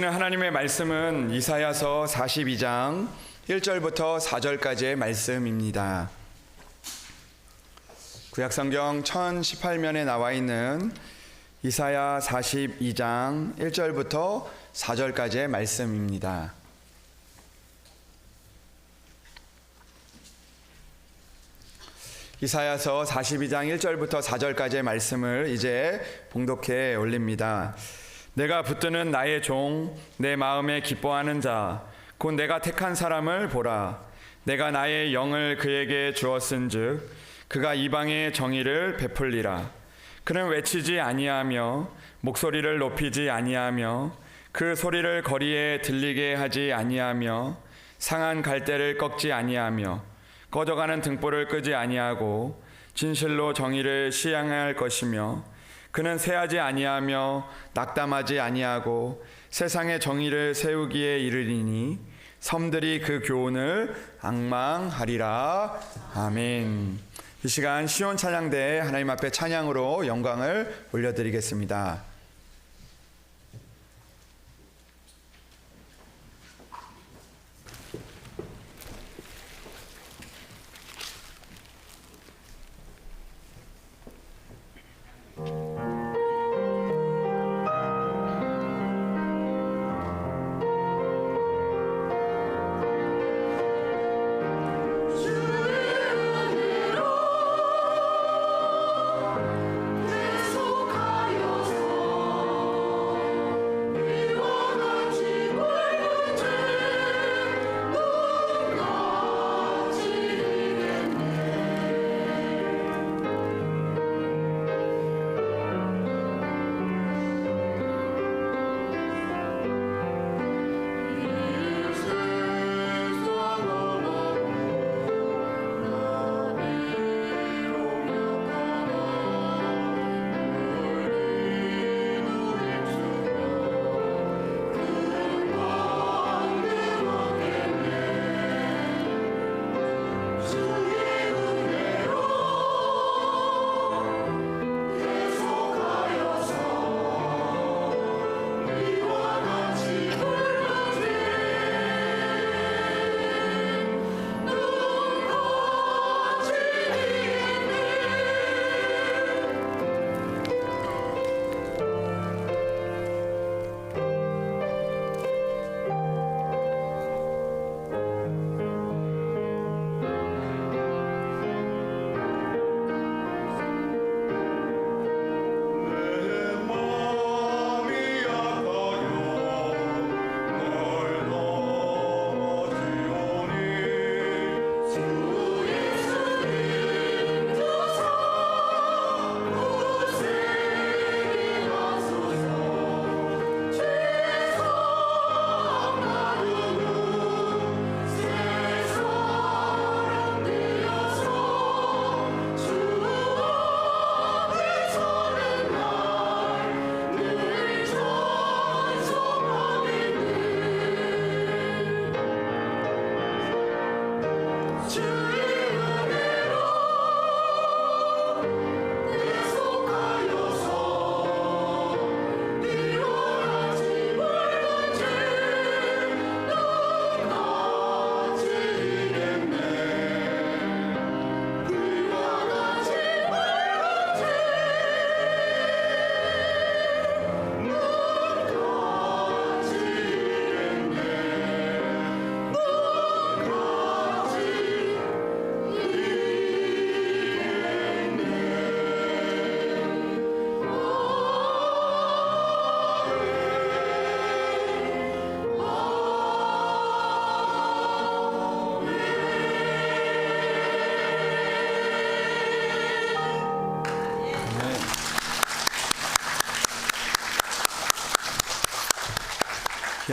하나님의 말씀은 이사야서 42장 1절부터 4절까지의 말씀입니다. 구약성경 1018면에 나와 있는 이사야 42장 1절부터 4절까지의 말씀입니다. 이사야서 42장 1절부터 4절까지의 말씀을 이제 봉독해 올립니다. 내가 붙드는 나의 종, 내 마음에 기뻐하는 자, 곧 내가 택한 사람을 보라. 내가 나의 영을 그에게 주었은즉 그가 이방의 정의를 베풀리라. 그는 외치지 아니하며 목소리를 높이지 아니하며 그 소리를 거리에 들리게 하지 아니하며 상한 갈대를 꺾지 아니하며 꺼져가는 등불을 끄지 아니하고 진실로 정의를 시행할 것이며 그는 쇠하지 아니하며 낙담하지 아니하고 세상의 정의를 세우기에 이르리니 섬들이 그 교훈을 앙망하리라. 아멘. 이 시간 시온 찬양대에 하나님 앞에 찬양으로 영광을 올려드리겠습니다.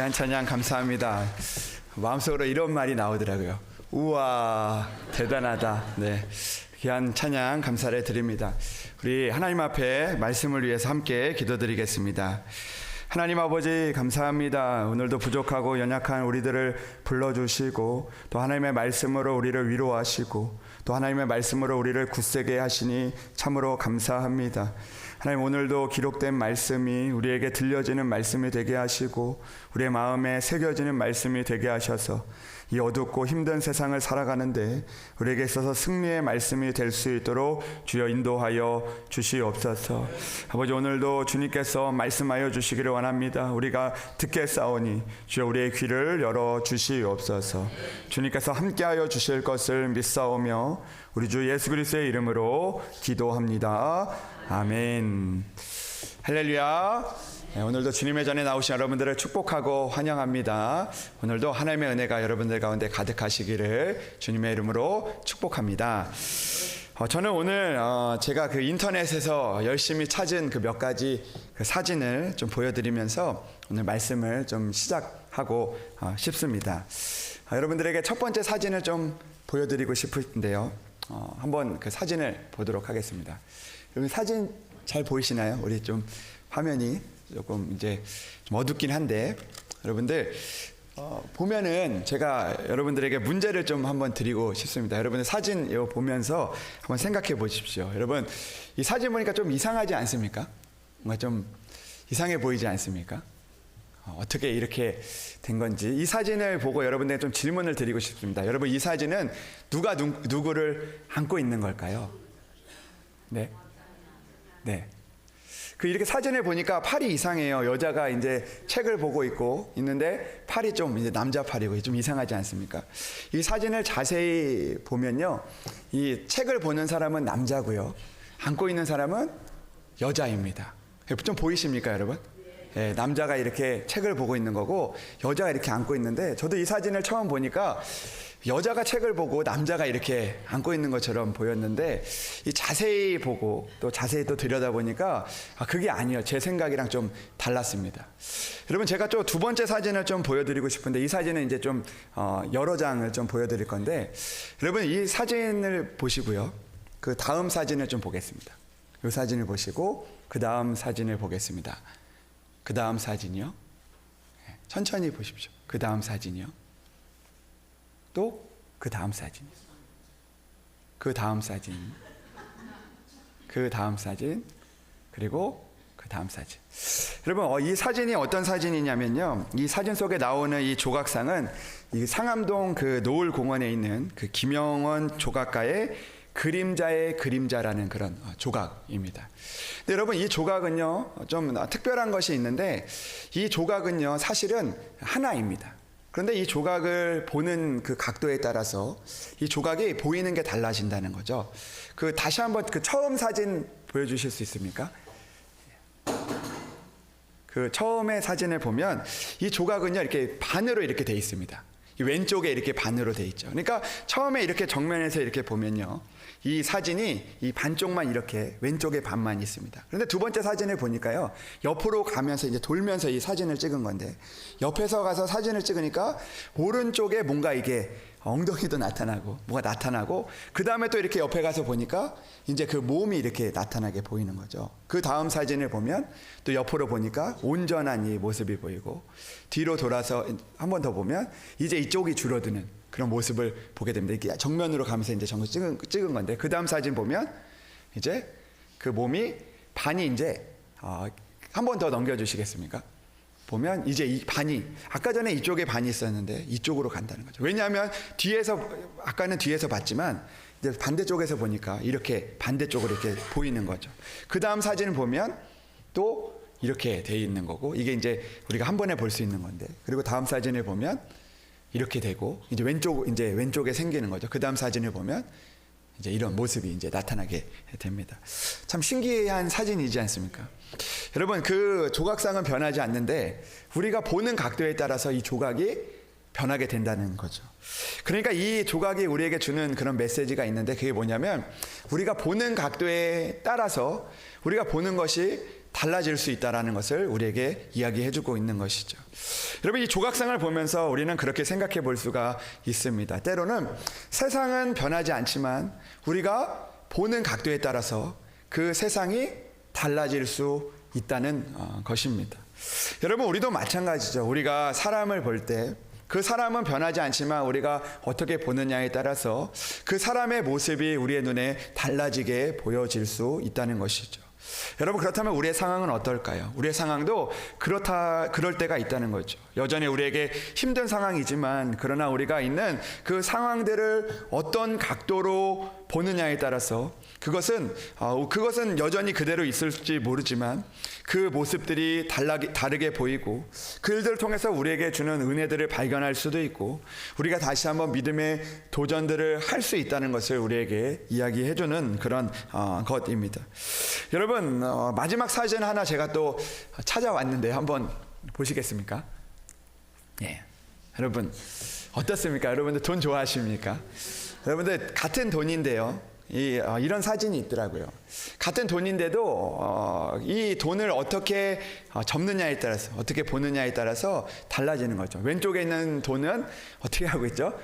귀한 찬양 감사합니다. 마음속으로 이런 말이 나오더라고요. 우와, 대단하다. 네, 귀한 찬양 감사를 드립니다. 우리 하나님 앞에 말씀을 위해서 함께 기도드리겠습니다. 하나님 아버지 감사합니다. 오늘도 부족하고 연약한 우리들을 불러주시고 또 하나님의 말씀으로 우리를 위로하시고 또 하나님의 말씀으로 우리를 굳세게 하시니 참으로 감사합니다. 하나님, 오늘도 기록된 말씀이 우리에게 들려지는 말씀이 되게 하시고 우리의 마음에 새겨지는 말씀이 되게 하셔서 이 어둡고 힘든 세상을 살아가는데 우리에게 있어서 승리의 말씀이 될 수 있도록 주여 인도하여 주시옵소서. 아버지, 오늘도 주님께서 말씀하여 주시기를 원합니다. 우리가 듣겠사오니 주여 우리의 귀를 열어 주시옵소서. 주님께서 함께하여 주실 것을 믿사오며 우리 주 예수 그리스도의 이름으로 기도합니다. 아멘. 할렐루야. 네, 오늘도 주님의 전에 나오신 여러분들을 축복하고 환영합니다. 오늘도 하나님의 은혜가 여러분들 가운데 가득하시기를 주님의 이름으로 축복합니다. 저는 오늘 제가 그 인터넷에서 열심히 찾은 그 몇 가지 그 사진을 좀 보여드리면서 오늘 말씀을 좀 시작하고 싶습니다. 여러분들에게 첫 번째 사진을 좀 보여드리고 싶은데요. 한번 그 사진을 보도록 하겠습니다. 여러분 사진 잘 보이시나요? 우리 좀 화면이 조금 이제 좀 어둡긴 한데 여러분들 보면은 제가 여러분들에게 문제를 좀 한번 드리고 싶습니다. 여러분들 사진 이거 보면서 한번 생각해 보십시오. 여러분 이 사진 보니까 좀 이상하지 않습니까? 뭔가 좀 이상해 보이지 않습니까? 어떻게 이렇게 된 건지 이 사진을 보고 여러분들에게 좀 질문을 드리고 싶습니다. 여러분 이 사진은 누가 누구를 안고 있는 걸까요? 네. 네. 그 이렇게 사진을 보니까 팔이 이상해요. 여자가 이제 책을 보고 있는데 팔이 좀 이제 남자 팔이고 좀 이상하지 않습니까? 이 사진을 자세히 보면요, 이 책을 보는 사람은 남자고요, 안고 있는 사람은 여자입니다. 좀 보이십니까, 여러분? 예, 남자가 이렇게 책을 보고 있는 거고 여자가 이렇게 안고 있는데, 저도 이 사진을 처음 보니까 여자가 책을 보고 남자가 이렇게 안고 있는 것처럼 보였는데, 이 자세히 보고 또 자세히 또 들여다보니까 그게 아니에요. 제 생각이랑 좀 달랐습니다. 여러분 제가 또 두 번째 사진을 좀 보여드리고 싶은데, 이 사진은 이제 좀 여러 장을 좀 보여드릴 건데, 여러분 이 사진을 보시고요, 그 다음 사진을 좀 보겠습니다. 이 사진을 보시고 그 다음 사진을 보겠습니다. 그 다음 사진이요. 천천히 보십시오. 그 다음 사진이요. 또 그 다음 사진, 그 다음 사진, 그 다음 사진, 그리고 그 다음 사진. 여러분 이 사진이 어떤 사진이냐면요, 이 사진 속에 나오는 이 조각상은 이 상암동 그 노을공원에 있는 그 김영원 조각가의 그림자의 그림자라는 그런 조각입니다. 근데 여러분 이 조각은요 좀 특별한 것이 있는데, 이 조각은요 사실은 하나입니다. 그런데 이 조각을 보는 그 각도에 따라서 이 조각이 보이는 게 달라진다는 거죠. 그 다시 한번 그 처음 사진 보여주실 수 있습니까? 그 처음에 사진을 보면 이 조각은요 이렇게 반으로 이렇게 돼 있습니다. 이 왼쪽에 이렇게 반으로 돼 있죠. 그러니까 처음에 이렇게 정면에서 이렇게 보면요, 이 사진이 이 반쪽만 이렇게 왼쪽에 반만 있습니다. 그런데 두 번째 사진을 보니까요, 옆으로 가면서 이제 돌면서 이 사진을 찍은 건데, 옆에서 가서 사진을 찍으니까 오른쪽에 뭔가 이게 엉덩이도 나타나고 뭐가 나타나고, 그 다음에 또 이렇게 옆에 가서 보니까 이제 그 몸이 이렇게 나타나게 보이는 거죠. 그 다음 사진을 보면 또 옆으로 보니까 온전한 이 모습이 보이고, 뒤로 돌아서 한 번 더 보면 이제 이쪽이 줄어드는 그런 모습을 보게 됩니다. 이렇게 정면으로 가면서 이제 찍은 건데, 그 다음 사진 보면 이제 그 몸이 반이 이제 한 번 더 넘겨주시겠습니까? 보면 이제 이 반이, 아까 전에 이쪽에 반이 있었는데 이쪽으로 간다는 거죠. 왜냐하면 아까는 뒤에서 봤지만 이제 반대쪽에서 보니까 이렇게 반대쪽으로 이렇게 보이는 거죠. 그 다음 사진을 보면 또 이렇게 돼 있는 거고, 이게 이제 우리가 한 번에 볼 수 있는 건데, 그리고 다음 사진을 보면 이렇게 되고 이제 왼쪽에 생기는 거죠. 그 다음 사진을 보면 이제 이런 모습이 이제 나타나게 됩니다. 참 신기한 사진이지 않습니까? 여러분 그 조각상은 변하지 않는데 우리가 보는 각도에 따라서 이 조각이 변하게 된다는 거죠. 그러니까 이 조각이 우리에게 주는 그런 메시지가 있는데, 그게 뭐냐면 우리가 보는 각도에 따라서 우리가 보는 것이 달라질 수 있다는 것을 우리에게 이야기해주고 있는 것이죠. 여러분 이 조각상을 보면서 우리는 그렇게 생각해 볼 수가 있습니다. 때로는 세상은 변하지 않지만 우리가 보는 각도에 따라서 그 세상이 달라질 수 있다는 것입니다. 여러분 우리도 마찬가지죠. 우리가 사람을 볼 때 그 사람은 변하지 않지만 우리가 어떻게 보느냐에 따라서 그 사람의 모습이 우리의 눈에 달라지게 보여질 수 있다는 것이죠. 여러분, 그렇다면 우리의 상황은 어떨까요? 우리의 상황도 그럴 때가 있다는 거죠. 여전히 우리에게 힘든 상황이지만, 그러나 우리가 있는 그 상황들을 어떤 각도로 보느냐에 따라서 그것은 여전히 그대로 있을지 모르지만 그 모습들이 다르게 보이고, 그 일들을 통해서 우리에게 주는 은혜들을 발견할 수도 있고, 우리가 다시 한번 믿음의 도전들을 할 수 있다는 것을 우리에게 이야기해주는 그런 것입니다. 여러분, 마지막 사진 하나 제가 또 찾아왔는데 한번 보시겠습니까? 예. 여러분 어떻습니까? 여러분들 돈 좋아하십니까? 여러분들 같은 돈인데요, 이런 사진이 있더라고요. 같은 돈인데도 이 돈을 어떻게 접느냐에 따라서, 어떻게 보느냐에 따라서 달라지는 거죠. 왼쪽에 있는 돈은 어떻게 하고 있죠?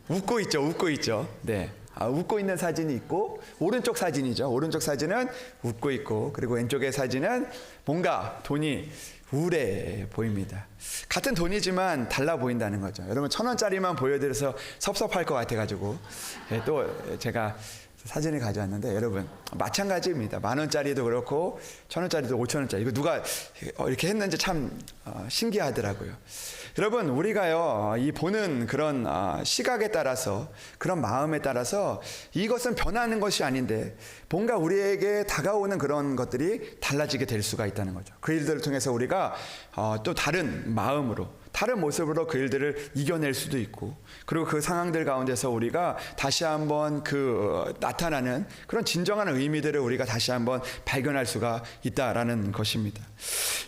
웃고 있죠. 네. 웃고 있는 사진이 있고, 오른쪽 사진이죠. 오른쪽 사진은 웃고 있고, 그리고 왼쪽의 사진은 뭔가 돈이 우울해 보입니다. 같은 돈이지만 달라 보인다는 거죠. 여러분, 1,000원짜리만 보여드려서 섭섭할 것 같아가지고 또 제가 사진을 가져왔는데, 여러분 마찬가지입니다. 10,000원짜리도 그렇고 1,000원짜리도 5,000원짜리, 이거 누가 이렇게 했는지 참 신기하더라고요. 여러분, 우리가요, 이 보는 그런 시각에 따라서, 그런 마음에 따라서 이것은 변하는 것이 아닌데 뭔가 우리에게 다가오는 그런 것들이 달라지게 될 수가 있다는 거죠. 그 일들을 통해서 우리가 또 다른 마음으로, 다른 모습으로 그 일들을 이겨낼 수도 있고, 그리고 그 상황들 가운데서 우리가 다시 한번 나타나는 그런 진정한 의미들을 우리가 다시 한번 발견할 수가 있다라는 것입니다.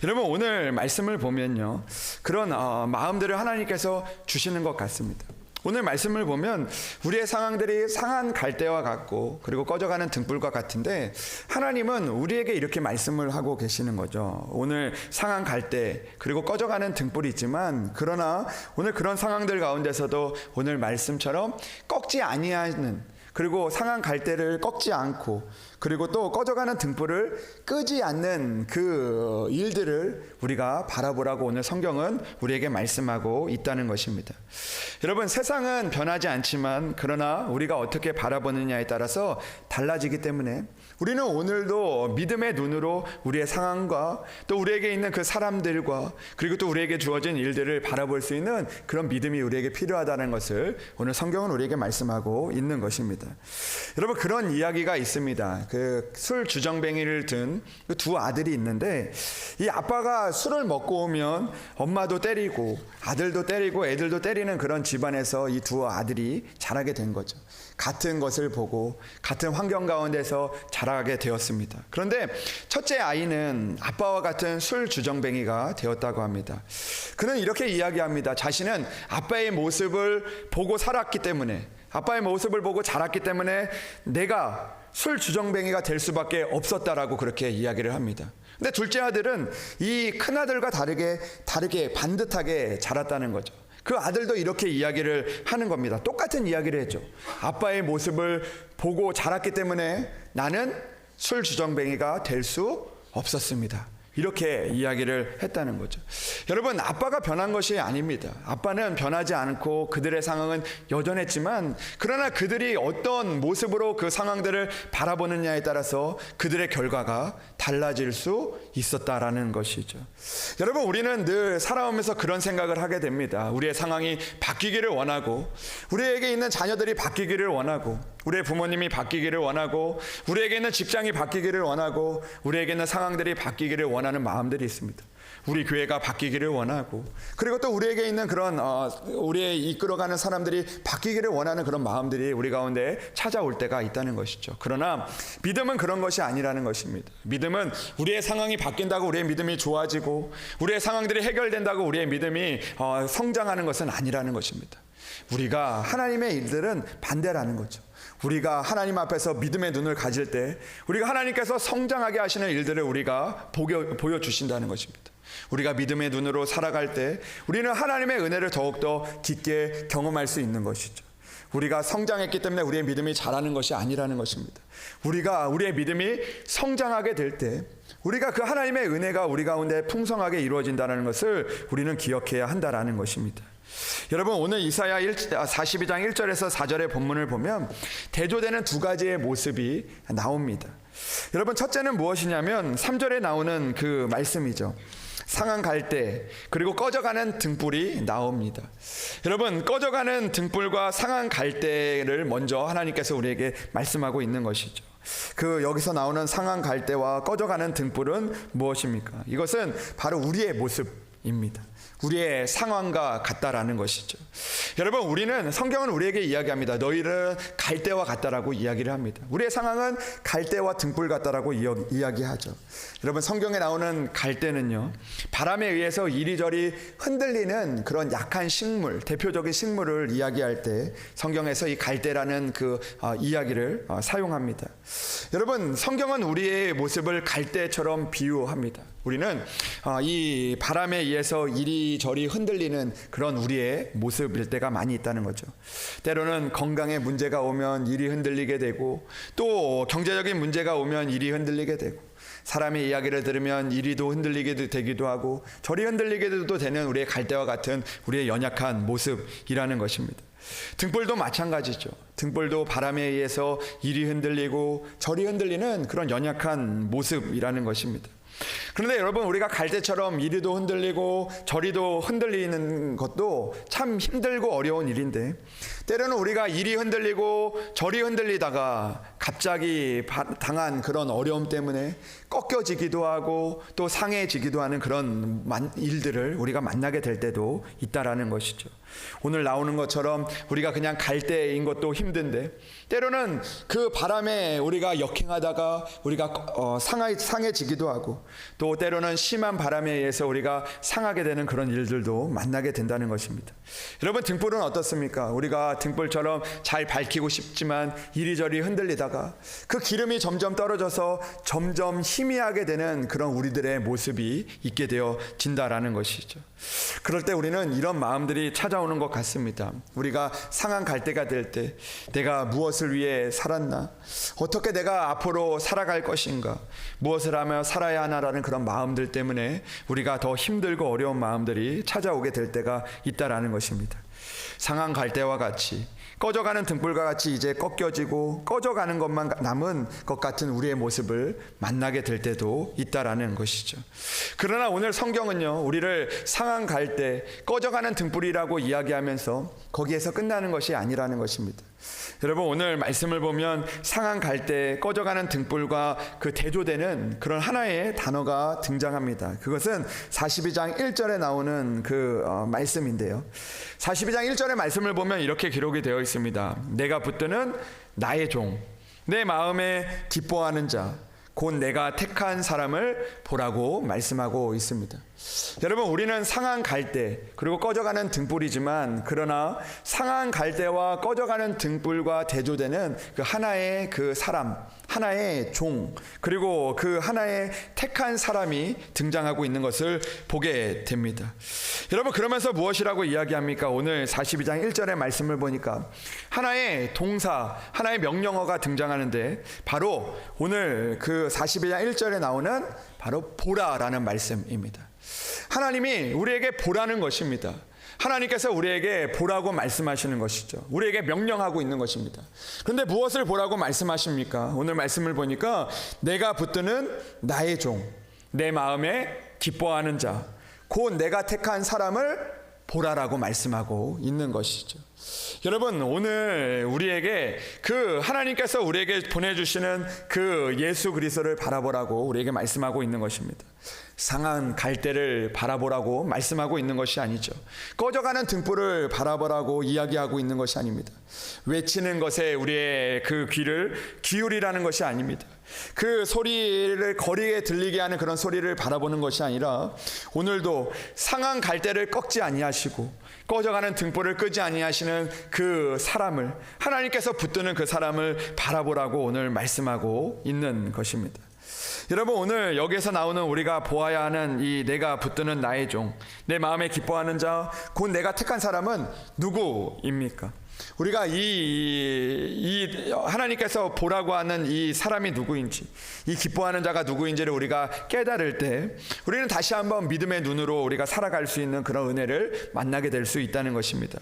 여러분, 오늘 말씀을 보면요, 그런 마음들을 하나님께서 주시는 것 같습니다. 오늘 말씀을 보면 우리의 상황들이 상한 갈대와 같고, 그리고 꺼져가는 등불과 같은데, 하나님은 우리에게 이렇게 말씀을 하고 계시는 거죠. 오늘 상한 갈대, 그리고 꺼져가는 등불이 있지만, 그러나 오늘 그런 상황들 가운데서도 오늘 말씀처럼 꺾지 아니하는, 그리고 상한 갈대를 꺾지 않고, 그리고 또 꺼져가는 등불을 끄지 않는 그 일들을 우리가 바라보라고 오늘 성경은 우리에게 말씀하고 있다는 것입니다. 여러분, 세상은 변하지 않지만, 그러나 우리가 어떻게 바라보느냐에 따라서 달라지기 때문에 우리는 오늘도 믿음의 눈으로 우리의 상황과 또 우리에게 있는 그 사람들과, 그리고 또 우리에게 주어진 일들을 바라볼 수 있는 그런 믿음이 우리에게 필요하다는 것을 오늘 성경은 우리에게 말씀하고 있는 것입니다. 여러분, 그런 이야기가 있습니다. 그 술 주정뱅이를 든 그 두 아들이 있는데, 이 아빠가 술을 먹고 오면 엄마도 때리고 아들도 때리고 애들도 때리는 그런 집안에서 이 두 아들이 자라게 된 거죠. 같은 것을 보고 같은 환경 가운데서 자라게 되었습니다. 그런데 첫째 아이는 아빠와 같은 술 주정뱅이가 되었다고 합니다. 그는 이렇게 이야기합니다. 자신은 아빠의 모습을 보고 살았기 때문에, 아빠의 모습을 보고 자랐기 때문에 내가 술 주정뱅이가 될 수밖에 없었다라고 그렇게 이야기를 합니다. 근데 둘째 아들은 이 큰아들과 다르게 반듯하게 자랐다는 거죠. 그 아들도 이렇게 이야기를 하는 겁니다. 똑같은 이야기를 했죠. 아빠의 모습을 보고 자랐기 때문에 나는 술 주정뱅이가 될 수 없었습니다. 이렇게 이야기를 했다는 거죠. 여러분, 아빠가 변한 것이 아닙니다. 아빠는 변하지 않고 그들의 상황은 여전했지만, 그러나 그들이 어떤 모습으로 그 상황들을 바라보느냐에 따라서 그들의 결과가 달라질 수 있었다라는 것이죠. 여러분, 우리는 늘 살아오면서 그런 생각을 하게 됩니다. 우리의 상황이 바뀌기를 원하고, 우리에게 있는 자녀들이 바뀌기를 원하고, 우리의 부모님이 바뀌기를 원하고, 우리에게 있는 직장이 바뀌기를 원하고, 우리에게 있는 상황들이 바뀌기를 원하는 마음들이 있습니다. 우리 교회가 바뀌기를 원하고, 그리고 또 우리에게 있는 그런 우리의 이끌어가는 사람들이 바뀌기를 원하는 그런 마음들이 우리 가운데 찾아올 때가 있다는 것이죠. 그러나 믿음은 그런 것이 아니라는 것입니다. 믿음은 우리의 상황이 바뀐다고 우리의 믿음이 좋아지고, 우리의 상황들이 해결된다고 우리의 믿음이 성장하는 것은 아니라는 것입니다. 우리가 하나님의 일들은 반대라는 거죠. 우리가 하나님 앞에서 믿음의 눈을 가질 때, 우리가 하나님께서 성장하게 하시는 일들을 우리가 보여주신다는 것입니다. 우리가 믿음의 눈으로 살아갈 때 우리는 하나님의 은혜를 더욱더 깊게 경험할 수 있는 것이죠. 우리가 성장했기 때문에 우리의 믿음이 자라는 것이 아니라는 것입니다. 우리의 믿음이 성장하게 될 때 우리가 그 하나님의 은혜가 우리 가운데 풍성하게 이루어진다는 것을 우리는 기억해야 한다라는 것입니다. 여러분, 오늘 이사야 42장 1절에서 4절의 본문을 보면 대조되는 두 가지의 모습이 나옵니다. 여러분, 첫째는 무엇이냐면 3절에 나오는 그 말씀이죠. 상한 갈대, 그리고 꺼져가는 등불이 나옵니다. 여러분, 꺼져가는 등불과 상한 갈대를 먼저 하나님께서 우리에게 말씀하고 있는 것이죠. 여기서 나오는 상한 갈대와 꺼져가는 등불은 무엇입니까? 이것은 바로 우리의 모습입니다. 우리의 상황과 같다라는 것이죠. 여러분, 우리는, 성경은 우리에게 이야기합니다. 너희는 갈대와 같다라고 이야기를 합니다. 우리의 상황은 갈대와 등불 같다라고 이야기하죠. 여러분, 성경에 나오는 갈대는요, 바람에 의해서 이리저리 흔들리는 그런 약한 식물, 대표적인 식물을 이야기할 때 성경에서 이 갈대라는 이야기를 사용합니다. 여러분, 성경은 우리의 모습을 갈대처럼 비유합니다. 우리는 이 바람에 의해서 이리저리 흔들리는 그런 우리의 모습일 때가 많이 있다는 거죠. 때로는 건강에 문제가 오면 이리 흔들리게 되고, 또 경제적인 문제가 오면 이리 흔들리게 되고, 사람의 이야기를 들으면 이리도 흔들리게 되기도 하고 저리 흔들리게도 되는 우리의 갈대와 같은 우리의 연약한 모습이라는 것입니다. 등불도 마찬가지죠. 등불도 바람에 의해서 이리 흔들리고 저리 흔들리는 그런 연약한 모습이라는 것입니다. 그런데 여러분, 우리가 갈대처럼 이리도 흔들리고 저리도 흔들리는 것도 참 힘들고 어려운 일인데, 때로는 우리가 이리 흔들리고 저리 흔들리다가 갑자기 당한 그런 어려움 때문에 꺾여지기도 하고 또 상해지기도 하는 그런 일들을 우리가 만나게 될 때도 있다라는 것이죠. 오늘 나오는 것처럼 우리가 그냥 갈대인 것도 힘든데, 때로는 그 바람에 우리가 역행하다가 우리가 상해지기도 하고, 또 때로는 심한 바람에 의해서 우리가 상하게 되는 그런 일들도 만나게 된다는 것입니다. 여러분, 등불은 어떻습니까? 우리가 등불처럼 잘 밝히고 싶지만 이리저리 흔들리다가 그 기름이 점점 떨어져서 점점 희미하게 되는 그런 우리들의 모습이 있게 되어진다라는 것이죠. 그럴 때 우리는 이런 마음들이 찾아오는 것 같습니다. 우리가 상한 갈대가 될 때 내가 무엇을 위해 살았나? 어떻게 내가 앞으로 살아갈 것인가? 무엇을 하며 살아야 하나라는 그런 마음들 때문에 우리가 더 힘들고 어려운 마음들이 찾아오게 될 때가 있다라는 것입니다. 상한 갈대와 같이, 꺼져가는 등불과 같이 이제 꺾여지고 꺼져가는 것만 남은 것 같은 우리의 모습을 만나게 될 때도 있다라는 것이죠. 그러나 오늘 성경은요, 우리를 상한 갈대, 꺼져가는 등불이라고 이야기하면서 거기에서 끝나는 것이 아니라는 것입니다. 여러분, 오늘 말씀을 보면 상한 갈대, 꺼져가는 등불과 그 대조되는 그런 하나의 단어가 등장합니다. 그것은 42장 1절에 나오는 말씀인데요. 42장 1절의 말씀을 보면 이렇게 기록이 되어 있습니다. 내가 붙드는 나의 종, 내 마음에 기뻐하는 자, 곧 내가 택한 사람을 보라고 말씀하고 있습니다. 여러분, 우리는 상한 갈대, 그리고 꺼져가는 등불이지만, 그러나 상한 갈대와 꺼져가는 등불과 대조되는 그 하나의 그 사람, 하나의 종, 그리고 그 하나의 택한 사람이 등장하고 있는 것을 보게 됩니다. 여러분, 그러면서 무엇이라고 이야기합니까? 오늘 42장 1절의 말씀을 보니까 하나의 동사, 하나의 명령어가 등장하는데, 바로 오늘 그 42장 1절에 나오는 바로 보라라는 말씀입니다. 하나님이 우리에게 보라는 것입니다. 하나님께서 우리에게 보라고 말씀하시는 것이죠. 우리에게 명령하고 있는 것입니다. 그런데 무엇을 보라고 말씀하십니까? 오늘 말씀을 보니까 내가 붙드는 나의 종, 내 마음에 기뻐하는 자, 곧 내가 택한 사람을 보라라고 말씀하고 있는 것이죠. 여러분, 오늘 우리에게 하나님께서 우리에게 보내주시는 그 예수 그리스도를 바라보라고 우리에게 말씀하고 있는 것입니다. 상한 갈대를 바라보라고 말씀하고 있는 것이 아니죠. 꺼져가는 등불을 바라보라고 이야기하고 있는 것이 아닙니다. 외치는 것에 우리의 그 귀를 기울이라는 것이 아닙니다. 그 소리를 거리에 들리게 하는 그런 소리를 바라보는 것이 아니라, 오늘도 상한 갈대를 꺾지 아니하시고 꺼져가는 등불을 끄지 아니하시는 그 사람을, 하나님께서 붙드는 그 사람을 바라보라고 오늘 말씀하고 있는 것입니다. 여러분, 오늘 여기에서 나오는 우리가 보아야 하는 이 내가 붙드는 나의 종, 내 마음에 기뻐하는 자, 곧 내가 택한 사람은 누구입니까? 우리가 이 하나님께서 보라고 하는 이 사람이 누구인지, 이 기뻐하는 자가 누구인지를 우리가 깨달을 때 우리는 다시 한번 믿음의 눈으로 우리가 살아갈 수 있는 그런 은혜를 만나게 될 수 있다는 것입니다.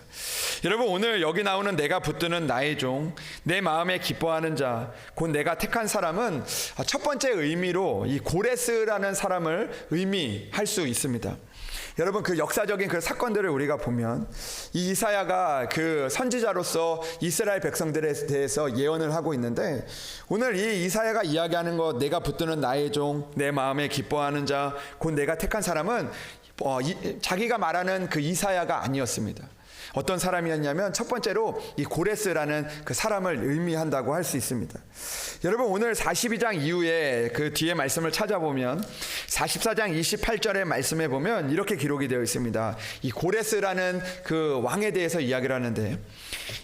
여러분, 오늘 여기 나오는 내가 붙드는 나의 종, 내 마음에 기뻐하는 자, 곧 내가 택한 사람은 첫 번째 의미로 이 고레스라는 사람을 의미할 수 있습니다. 여러분, 그 역사적인 그 사건들을 우리가 보면 이 이사야가 그 선지자로서 이스라엘 백성들에 대해서 예언을 하고 있는데, 오늘 이 이사야가 이야기하는 것, 내가 붙드는 나의 종, 내 마음에 기뻐하는 자, 곧 내가 택한 사람은 자기가 말하는 그 이사야가 아니었습니다. 어떤 사람이었냐면 첫 번째로 이 고레스라는 그 사람을 의미한다고 할 수 있습니다. 여러분, 오늘 42장 이후에 그 뒤에 말씀을 찾아보면 44장 28절의 말씀에 보면 이렇게 기록이 되어 있습니다. 이 고레스라는 그 왕에 대해서 이야기를 하는데,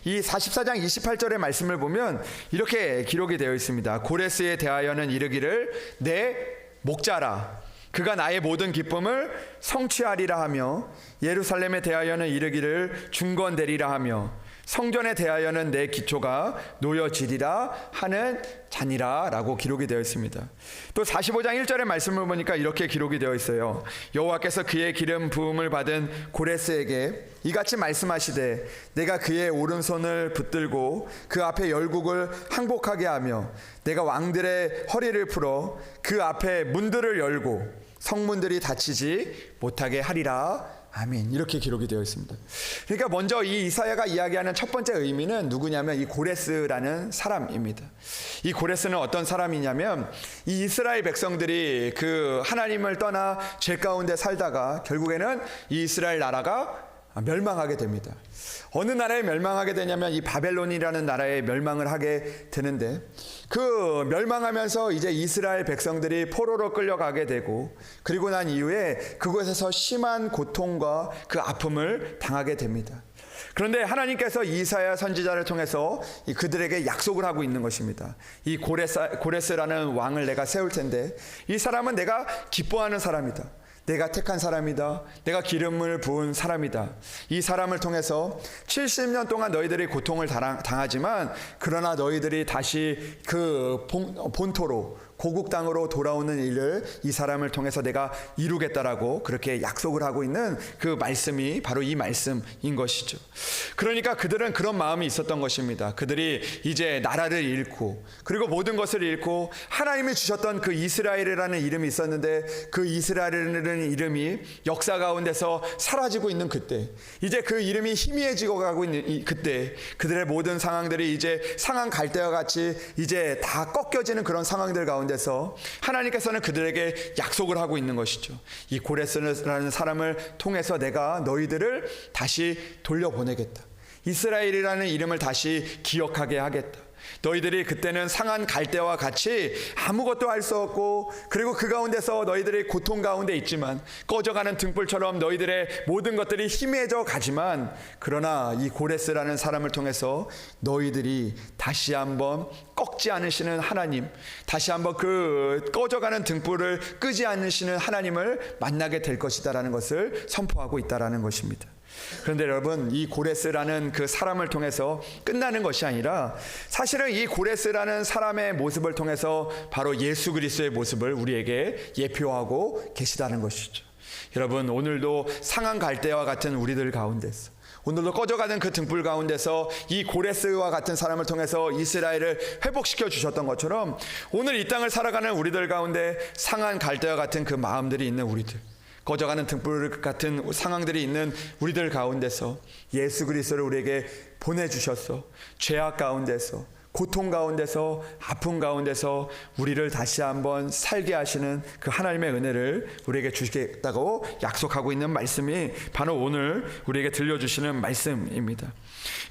이 44장 28절의 말씀을 보면 이렇게 기록이 되어 있습니다. 고레스에 대하여는 이르기를 내 목자라, 그가 나의 모든 기쁨을 성취하리라 하며, 예루살렘에 대하여는 이르기를 중건되리라 하며, 성전에 대하여는 내 기초가 놓여지리라 하는 자니라 라고 기록이 되어 있습니다. 또 45장 1절의 말씀을 보니까 이렇게 기록이 되어 있어요. 여호와께서 그의 기름 부음을 받은 고레스에게 이같이 말씀하시되, 내가 그의 오른손을 붙들고 그 앞에 열국을 항복하게 하며, 내가 왕들의 허리를 풀어 그 앞에 문들을 열고 성문들이 닫히지 못하게 하리라. 아멘. 이렇게 기록이 되어 있습니다. 그러니까 먼저 이 이사야가 이야기하는 첫 번째 의미는 누구냐면 이 고레스라는 사람입니다. 이 고레스는 어떤 사람이냐면, 이 이스라엘 백성들이 그 하나님을 떠나 죄 가운데 살다가 결국에는 이 이스라엘 나라가 멸망하게 됩니다. 어느 나라에 멸망하게 되냐면 이 바벨론이라는 나라에 멸망을 하게 되는데, 그 멸망하면서 이제 이스라엘 백성들이 포로로 끌려가게 되고, 그리고 난 이후에 그곳에서 심한 고통과 그 아픔을 당하게 됩니다. 그런데 하나님께서 이사야 선지자를 통해서 그들에게 약속을 하고 있는 것입니다. 이 고레스라는 왕을 내가 세울 텐데, 이 사람은 내가 기뻐하는 사람이다, 내가 택한 사람이다, 내가 기름을 부은 사람이다. 이 사람을 통해서 70년 동안 너희들이 고통을 당하지만, 그러나 너희들이 다시 그 본토로, 고국 땅으로 돌아오는 일을 이 사람을 통해서 내가 이루겠다라고 그렇게 약속을 하고 있는 그 말씀이 바로 이 말씀인 것이죠. 그러니까 그들은 그런 마음이 있었던 것입니다. 그들이 이제 나라를 잃고, 그리고 모든 것을 잃고, 하나님이 주셨던 그 이스라엘이라는 이름이 있었는데, 그 이스라엘이라는 이름이 역사 가운데서 사라지고 있는 그때, 이제 그 이름이 희미해지고 가고 있는 그때, 그들의 모든 상황들이 이제 상한 갈대와 같이 이제 다 꺾여지는 그런 상황들 가운데서 하나님께서는 그들에게 약속을 하고 있는 것이죠. 이 고레스라는 사람을 통해서 내가 너희들을 다시 돌려보내겠다. 이스라엘이라는 이름을 다시 기억하게 하겠다. 너희들이 그때는 상한 갈대와 같이 아무것도 할 수 없고, 그리고 그 가운데서 너희들이 고통 가운데 있지만, 꺼져가는 등불처럼 너희들의 모든 것들이 희미해져 가지만, 그러나 이 고레스라는 사람을 통해서 너희들이 다시 한번 꺾지 않으시는 하나님, 다시 한번 그 꺼져가는 등불을 끄지 않으시는 하나님을 만나게 될 것이다라는 것을 선포하고 있다라는 것입니다. 그런데 여러분, 이 고레스라는 그 사람을 통해서 끝나는 것이 아니라, 사실은 이 고레스라는 사람의 모습을 통해서 바로 예수 그리스도의 모습을 우리에게 예표하고 계시다는 것이죠. 여러분, 오늘도 상한 갈대와 같은 우리들 가운데서, 오늘도 꺼져가는 그 등불 가운데서 이 고레스와 같은 사람을 통해서 이스라엘을 회복시켜 주셨던 것처럼, 오늘 이 땅을 살아가는 우리들 가운데 상한 갈대와 같은 그 마음들이 있는 우리들, 꺼져가는 등불 같은 상황들이 있는 우리들 가운데서 예수 그리스도를 우리에게 보내주셔서 죄악 가운데서, 고통 가운데서, 아픔 가운데서 우리를 다시 한번 살게 하시는 그 하나님의 은혜를 우리에게 주시겠다고 약속하고 있는 말씀이 바로 오늘 우리에게 들려주시는 말씀입니다.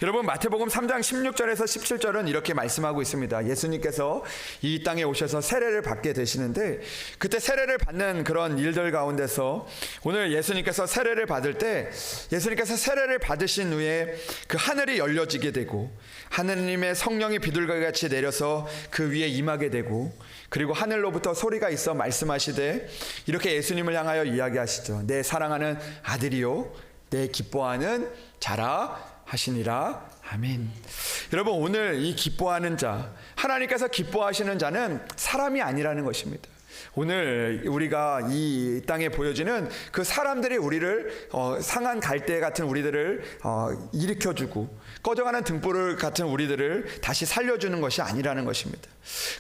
여러분, 마태복음 3장 16절에서 17절은 이렇게 말씀하고 있습니다. 예수님께서 이 땅에 오셔서 세례를 받게 되시는데, 그때 세례를 받는 그런 일들 가운데서 오늘 예수님께서 세례를 받을 때, 예수님께서 세례를 받으신 후에 그 하늘이 열려지게 되고, 하느님의 성령이 비둘기같이 내려서 그 위에 임하게 되고, 그리고 하늘로부터 소리가 있어 말씀하시되 이렇게 예수님을 향하여 이야기하시죠. 내 사랑하는 아들이요, 내 기뻐하는 자라 하시니라. 아멘. 여러분, 오늘 이 기뻐하는 자, 하나님께서 기뻐하시는 자는 사람이 아니라는 것입니다. 오늘 우리가 이 땅에 보여지는 그 사람들이 우리를 상한 갈대 같은 우리들을 일으켜주고 꺼져가는 등불 같은 우리들을 다시 살려주는 것이 아니라는 것입니다.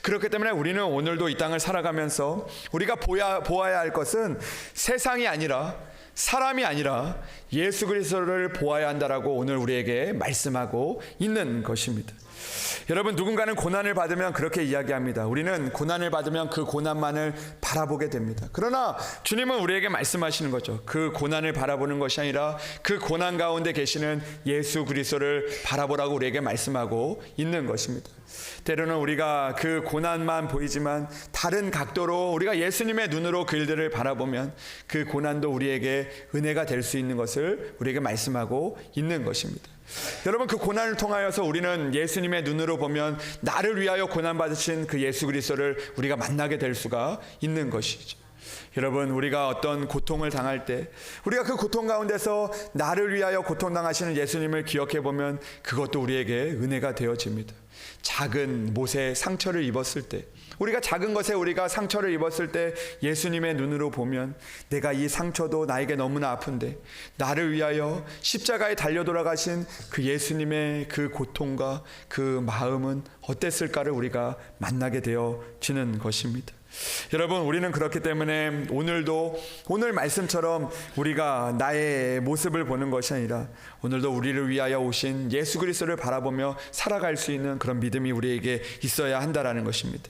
그렇기 때문에 우리는 오늘도 이 땅을 살아가면서 우리가 보아야 할 것은 세상이 아니라, 사람이 아니라 예수 그리스도를 보아야 한다라고 오늘 우리에게 말씀하고 있는 것입니다. 여러분, 누군가는 고난을 받으면 그렇게 이야기합니다. 우리는 고난을 받으면 그 고난만을 바라보게 됩니다. 그러나 주님은 우리에게 말씀하시는 거죠. 그 고난을 바라보는 것이 아니라 그 고난 가운데 계시는 예수 그리스도를 바라보라고 우리에게 말씀하고 있는 것입니다. 때로는 우리가 그 고난만 보이지만 다른 각도로 우리가 예수님의 눈으로 그 일들을 바라보면 그 고난도 우리에게 은혜가 될 수 있는 것을 우리에게 말씀하고 있는 것입니다. 여러분, 그 고난을 통하여서 우리는 예수님의 눈으로 보면 나를 위하여 고난받으신 그 예수 그리스도를 우리가 만나게 될 수가 있는 것이죠. 여러분, 우리가 어떤 고통을 당할 때 우리가 그 고통 가운데서 나를 위하여 고통당하시는 예수님을 기억해 보면 그것도 우리에게 은혜가 되어집니다. 작은 못에 상처를 입었을 때, 우리가 작은 것에 우리가 상처를 입었을 때 예수님의 눈으로 보면 내가 이 상처도 나에게 너무나 아픈데 나를 위하여 십자가에 달려 돌아가신 그 예수님의 그 고통과 그 마음은 어땠을까를 우리가 만나게 되어지는 것입니다. 여러분, 우리는 그렇기 때문에 오늘도 오늘 말씀처럼 우리가 나의 모습을 보는 것이 아니라 오늘도 우리를 위하여 오신 예수 그리스도를 바라보며 살아갈 수 있는 그런 믿음이 우리에게 있어야 한다라는 것입니다.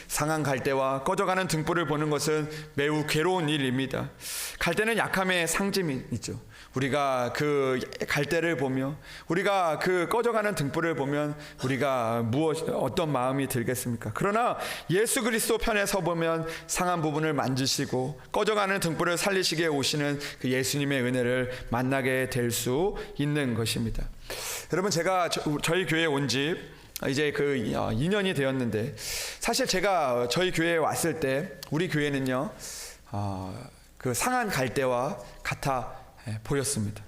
상한 갈대와 꺼져가는 등불을 보는 것은 매우 괴로운 일입니다. 갈대는 약함의 상징이죠. 우리가 그 갈대를 보며 우리가 그 꺼져가는 등불을 보면 우리가 어떤 마음이 들겠습니까? 그러나 예수 그리스도 편에 서 보면 상한 부분을 만지시고 꺼져가는 등불을 살리시기에 오시는 그 예수님의 은혜를 만나게 될 수 있는 것입니다. 여러분, 제가 저희 교회에 온 지 이제 그 2년이 되었는데, 사실 제가 저희 교회에 왔을 때 우리 교회는요 그 상한 갈대와 같아 보였습니다.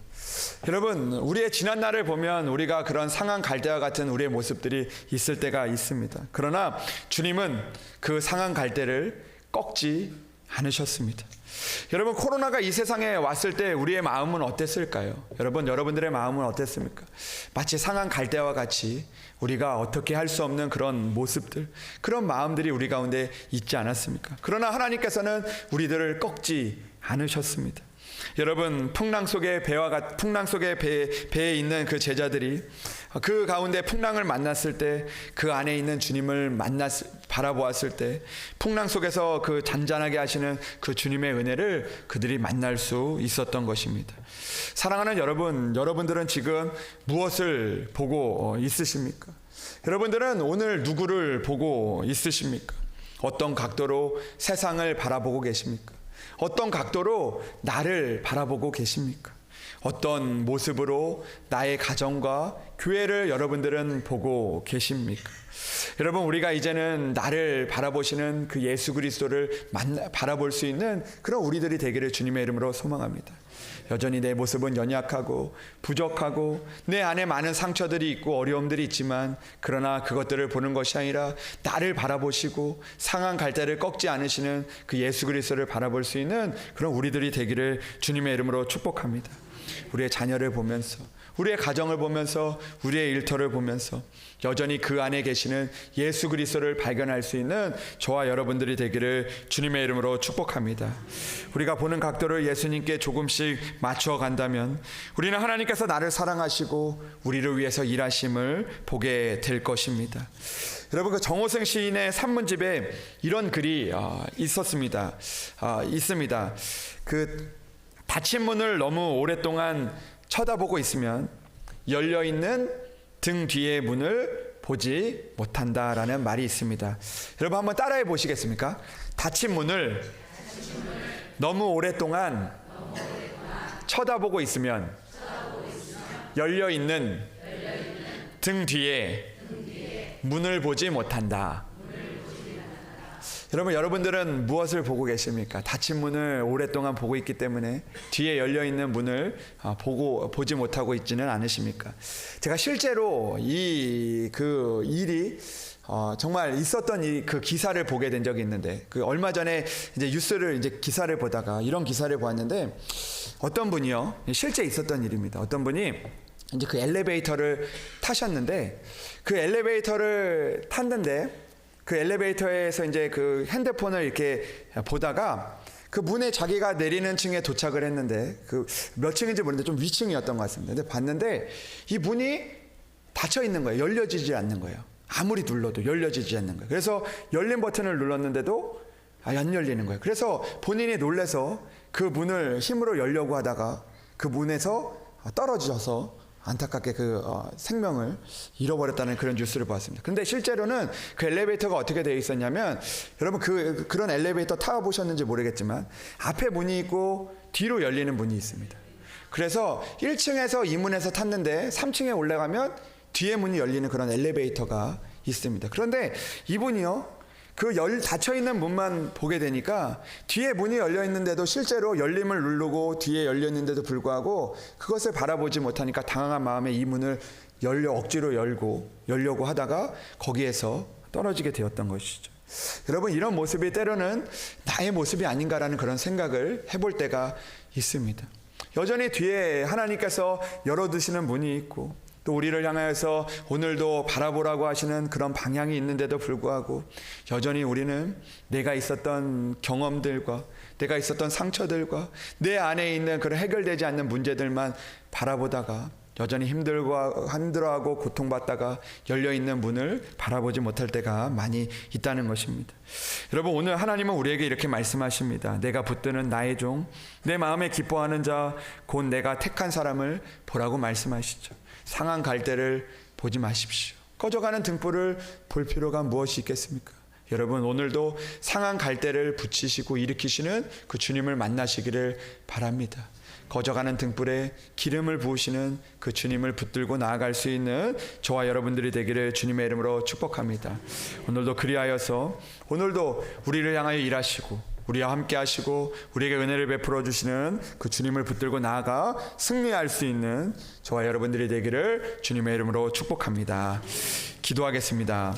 여러분, 우리의 지난 날을 보면 우리가 그런 상한 갈대와 같은 우리의 모습들이 있을 때가 있습니다. 그러나 주님은 그 상한 갈대를 꺾지 않으셨습니다. 여러분, 코로나가 이 세상에 왔을 때 우리의 마음은 어땠을까요? 여러분들의 마음은 어땠습니까? 마치 상한 갈대와 같이 우리가 어떻게 할 수 없는 그런 모습들, 그런 마음들이 우리 가운데 있지 않았습니까? 그러나 하나님께서는 우리들을 꺾지 않으셨습니다. 여러분, 풍랑 속의 배에 있는 그 제자들이 그 가운데 풍랑을 만났을 때 그 안에 있는 주님을 바라보았을 때 풍랑 속에서 그 잔잔하게 하시는 그 주님의 은혜를 그들이 만날 수 있었던 것입니다. 사랑하는 여러분들은 지금 무엇을 보고 있으십니까? 여러분들은 오늘 누구를 보고 있으십니까? 어떤 각도로 세상을 바라보고 계십니까? 어떤 각도로 나를 바라보고 계십니까? 어떤 모습으로 나의 가정과 교회를 여러분들은 보고 계십니까? 여러분, 우리가 이제는 나를 바라보시는 그 예수 그리스도를 바라볼 수 있는 그런 우리들이 되기를 주님의 이름으로 소망합니다. 여전히 내 모습은 연약하고 부족하고 내 안에 많은 상처들이 있고 어려움들이 있지만, 그러나 그것들을 보는 것이 아니라 나를 바라보시고 상한 갈대를 꺾지 않으시는 그 예수 그리스도를 바라볼 수 있는 그런 우리들이 되기를 주님의 이름으로 축복합니다. 우리의 자녀를 보면서, 우리의 가정을 보면서, 우리의 일터를 보면서 여전히 그 안에 계시는 예수 그리스도를 발견할 수 있는 저와 여러분들이 되기를 주님의 이름으로 축복합니다. 우리가 보는 각도를 예수님께 조금씩 맞추어 간다면 우리는 하나님께서 나를 사랑하시고 우리를 위해서 일하심을 보게 될 것입니다. 여러분, 그 정호승 시인의 산문집에 이런 글이 있습니다. 그 닫힌 문을 너무 오랫동안 쳐다보고 있으면 열려있는 등 뒤의 문을 보지 못한다라는 말이 있습니다. 여러분, 한번 따라해 보시겠습니까? 닫힌 문을 너무 오랫동안 쳐다보고 있으면 열려있는 등 뒤에 문을 보지 못한다. 여러분들은 무엇을 보고 계십니까? 닫힌 문을 오랫동안 보고 있기 때문에 뒤에 열려 있는 문을 보지 못하고 있지는 않으십니까? 제가 실제로 그 일이 정말 있었던 그 기사를 보게 된 적이 있는데, 그 얼마 전에 이제 뉴스를 이제 기사를 보다가 이런 기사를 보았는데, 어떤 분이요, 실제 있었던 일입니다. 어떤 분이 이제 그 엘리베이터를 타셨는데, 그 엘리베이터를 탔는데 그 엘리베이터에서 이제 그 핸드폰을 이렇게 보다가 그 문에 자기가 내리는 층에 도착을 했는데, 그 몇 층인지 모르는데 좀 위층이었던 것 같습니다. 근데 봤는데 이 문이 닫혀 있는 거예요. 열려지지 않는 거예요. 아무리 눌러도 열려지지 않는 거예요. 그래서 열린 버튼을 눌렀는데도 안 열리는 거예요. 그래서 본인이 놀라서 그 문을 힘으로 열려고 하다가 그 문에서 떨어져서 안타깝게 생명을 잃어버렸다는 그런 뉴스를 보았습니다. 근데 실제로는 그 엘리베이터가 어떻게 되어 있었냐면, 여러분 그런 엘리베이터 타보셨는지 모르겠지만 앞에 문이 있고 뒤로 열리는 문이 있습니다. 그래서 1층에서 2문에서 탔는데 3층에 올라가면 뒤에 문이 열리는 그런 엘리베이터가 있습니다. 그런데 이분이요, 닫혀있는 문만 보게 되니까 뒤에 문이 열려 있는데도 실제로 열림을 누르고 뒤에 열려 있는데도 불구하고 그것을 바라보지 못하니까 당황한 마음에 이 문을 억지로 열려고 하다가 거기에서 떨어지게 되었던 것이죠. 여러분, 이런 모습이 때로는 나의 모습이 아닌가라는 그런 생각을 해볼 때가 있습니다. 여전히 뒤에 하나님께서 열어두시는 문이 있고, 또 우리를 향하여서 오늘도 바라보라고 하시는 그런 방향이 있는데도 불구하고 여전히 우리는 내가 있었던 경험들과 내가 있었던 상처들과 내 안에 있는 그런 해결되지 않는 문제들만 바라보다가 여전히 힘들어하고 고통받다가 열려있는 문을 바라보지 못할 때가 많이 있다는 것입니다. 여러분, 오늘 하나님은 우리에게 이렇게 말씀하십니다. 내가 붙드는 나의 종, 내 마음에 기뻐하는 자, 곧 내가 택한 사람을 보라고 말씀하시죠. 상한 갈대를 보지 마십시오. 꺼져가는 등불을 볼 필요가 무엇이 있겠습니까? 여러분, 오늘도 상한 갈대를 붙이시고 일으키시는 그 주님을 만나시기를 바랍니다. 꺼져가는 등불에 기름을 부으시는 그 주님을 붙들고 나아갈 수 있는 저와 여러분들이 되기를 주님의 이름으로 축복합니다. 오늘도 그리하여서 오늘도 우리를 향하여 일하시고 우리와 함께 하시고 우리에게 은혜를 베풀어 주시는 그 주님을 붙들고 나아가 승리할 수 있는 저와 여러분들이 되기를 주님의 이름으로 축복합니다. 기도하겠습니다.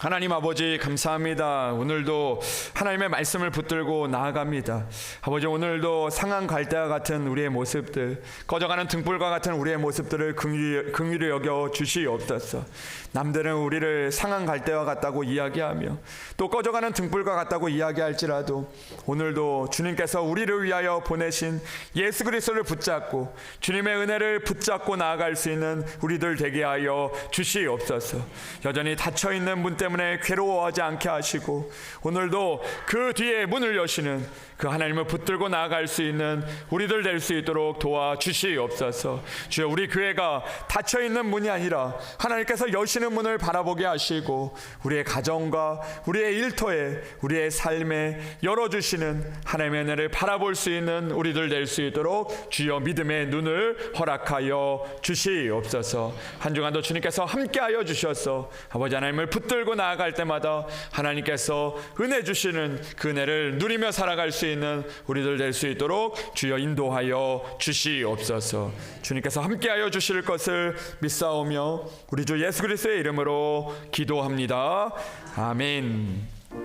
하나님 아버지, 감사합니다. 오늘도 하나님의 말씀을 붙들고 나아갑니다. 아버지, 오늘도 상한 갈대와 같은 우리의 모습들, 꺼져가는 등불과 같은 우리의 모습들을 긍휼히 여겨 주시옵소서. 남들은 우리를 상한 갈대와 같다고 이야기하며 또 꺼져가는 등불과 같다고 이야기할지라도 오늘도 주님께서 우리를 위하여 보내신 예수 그리스도를 붙잡고 주님의 은혜를 붙잡고 나아갈 수 있는 우리들 되게 하여 주시옵소서. 여전히 닫혀있는 문 때문에 괴로워하지 않게 하시고 오늘도 그 뒤에 문을 여시는 그 하나님을 붙들고 나아갈 수 있는 우리들 될 수 있도록 도와주시옵소서. 주여, 우리 교회가 닫혀있는 문이 아니라 하나님께서 여시는 문을 바라보게 하시고 우리의 가정과 우리의 일터에 우리의 삶에 열어주시는 하나님의 은혜를 바라볼 수 있는 우리들 될 수 있도록 주여 믿음의 눈을 허락하여 주시옵소서. 한 주간도 주님께서 함께하여 주셔서 아버지 하나님을 붙들고 나아갈 때마다 하나님께서 은혜 주시는 그 은혜를 누리며 살아갈 수 있는 우리들 될 수 있도록 주여 인도하여 주시옵소서. 주님께서 함께하여 주실 것을 믿사오며 우리 주 예수 그리스도의 이름으로 기도합니다. 아멘.